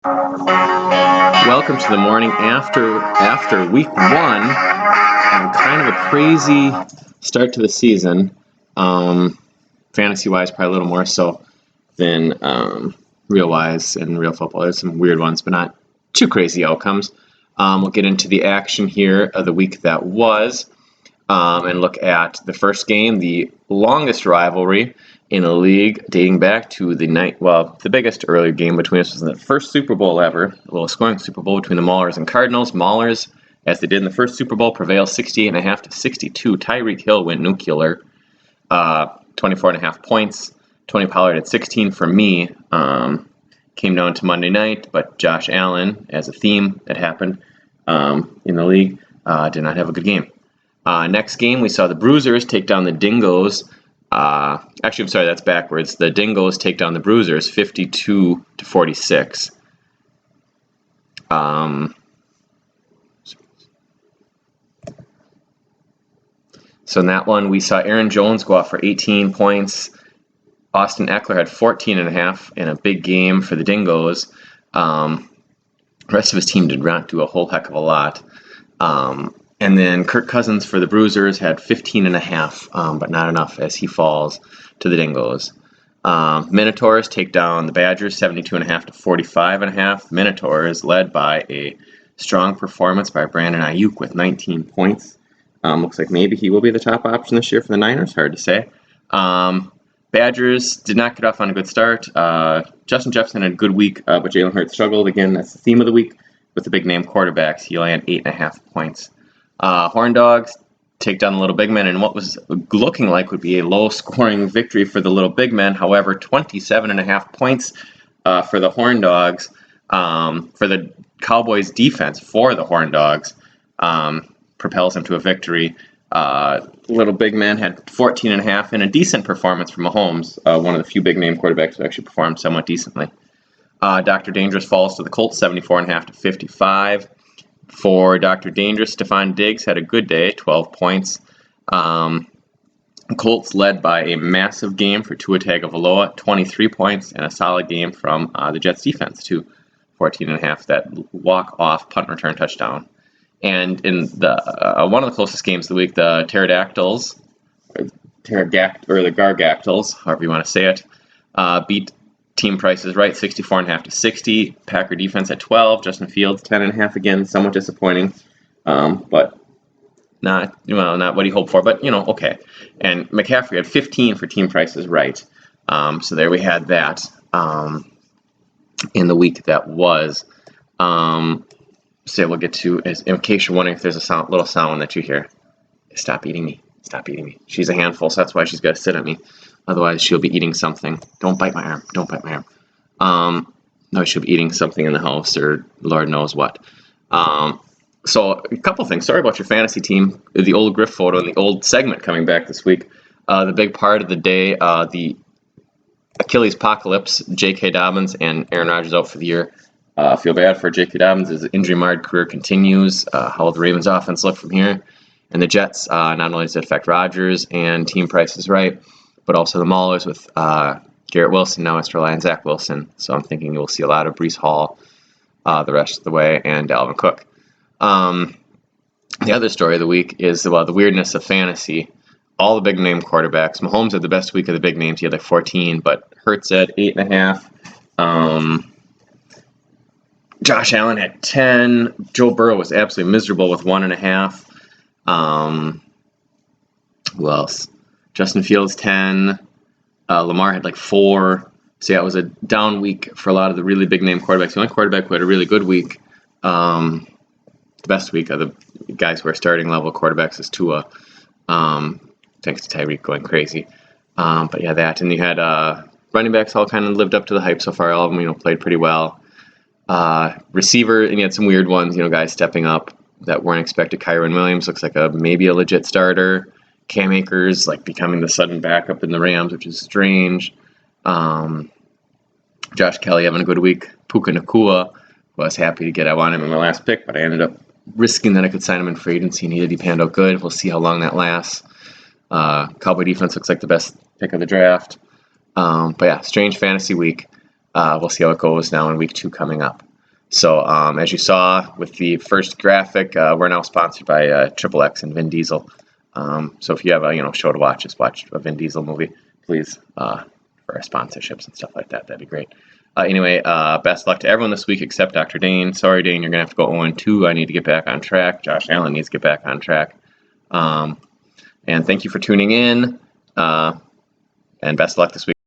Welcome to the morning after week one, and kind of a crazy start to the season. Fantasy-wise, probably a little more so than real-wise and real football. There's some weird ones, but not too crazy outcomes. We'll get into the action here of the week that was, and look at the first game, the longest rivalry in the league, dating back to the biggest earlier game between us was the first Super Bowl ever, the lowest scoring Super Bowl between the Maulers and Cardinals. Maulers, as they did in the first Super Bowl, prevail 68.5 to 62. Tyreek Hill went nuclear, 24.5 points. Tony Pollard at 16 for me. Came down to Monday night, but Josh Allen, as a theme that happened in the league, did not have a good game. Next game, we saw the Bruisers take down the Dingoes. Actually, I'm sorry, that's backwards. The Dingoes take down the Bruisers 52 to 46. So in that one, we saw Aaron Jones go off for 18 points. Austin Eckler had 14.5 in a big game for the Dingoes. The rest of his team did not do a whole heck of a lot. And then Kirk Cousins for the Bruisers had 15.5, but not enough as he falls to the Dingoes. Minotaurs take down the Badgers 72.5 to 45.5. Minotaurs led by a strong performance by Brandon Ayuk with 19 points. Looks like maybe he will be the top option this year for the Niners. Hard to say. Badgers did not get off on a good start. Justin Jefferson had a good week, but Jalen Hurts struggled. Again, that's the theme of the week with the big-name quarterbacks. He only had 8.5 points. Horn Dogs take down the Little Big Men in what was looking like would be a low-scoring victory for the Little Big Men. However, 27.5 points for the Horn Dogs, for the Cowboys' defense for the Horn Dogs, propels him to a victory. Little Big Man had 14.5 in a decent performance from Mahomes, one of the few big-name quarterbacks who actually performed somewhat decently. Dr. Dangerous falls to the Colts 74.5 to 55. For Dr. Dangerous, Stephon Diggs had a good day, 12 points. Colts led by a massive game for Tua Tagovailoa, 23 points, and a solid game from the Jets defense, too, 14.5, that walk-off punt return touchdown. And in the one of the closest games of the week, the Pterodactyls, or the Gargactyls, however you want to say it, beat Team Price is Right, 64.5 to 60. Packer defense at 12. Justin Fields 10.5 again, somewhat disappointing, but not what he hoped for. But okay. And McCaffrey had 15 for Team Price is Right. So there we had that in the week that was. So we'll get to, in case you're wondering if there's a little sound that you hear. Stop eating me. Stop eating me. She's a handful, so that's why she's got to sit at me. Otherwise, she'll be eating something. Don't bite my arm. Don't bite my arm. No, she'll be eating something in the house, or Lord knows what. So a couple things. Sorry about your fantasy team. The old Griff photo and the old segment coming back this week. The big part of the day, the Achilles apocalypse, J.K. Dobbins and Aaron Rodgers out for the year. Feel bad for J.K. Dobbins. His injury-marred career continues. How will the Ravens' offense look from here? And the Jets, not only does it affect Rodgers and Team Price is Right, but also the Maulers with Garrett Wilson now has to rely on Zach Wilson. So I'm thinking you'll see a lot of Breece Hall the rest of the way, and Dalvin Cook. The other story of the week is the weirdness of fantasy. All the big-name quarterbacks. Mahomes had the best week of the big names. He had like 14, but Hurts had 8.5. Josh Allen had 10. Joe Burrow was absolutely miserable with 1.5. Who else? Justin Fields 10. Lamar had like 4. So yeah, it was a down week for a lot of the really big name quarterbacks. The only quarterback who had a really good week, the best week of the guys who are starting level quarterbacks is Tua. Thanks to Tyreek going crazy. But yeah, that. And you had running backs all kind of lived up to the hype so far. All of them, played pretty well. Receiver, and you had some weird ones, guys stepping up that weren't expected. Kyron Williams looks like maybe a legit starter. Cam Akers becoming the sudden backup in the Rams, which is strange. Josh Kelly having a good week. Puka Nacua, who I was happy to get. I wanted him in my last pick, but I ended up risking that I could sign him in free agency, and he panned out good. We'll see how long that lasts. Cowboy defense looks like the best pick of the draft. But yeah, strange fantasy week. We'll see how it goes now in week 2 coming up. So as you saw with the first graphic, we're now sponsored by XXX and Vin Diesel. So if you have a show to watch, just watch a Vin Diesel movie, please, for our sponsorships and stuff like that. That'd be great. Anyway, best luck to everyone this week except Dr. Dane. Sorry, Dane, you're going to have to go 0-2. I need to get back on track. Josh Allen needs to get back on track. And thank you for tuning in. And best luck this week.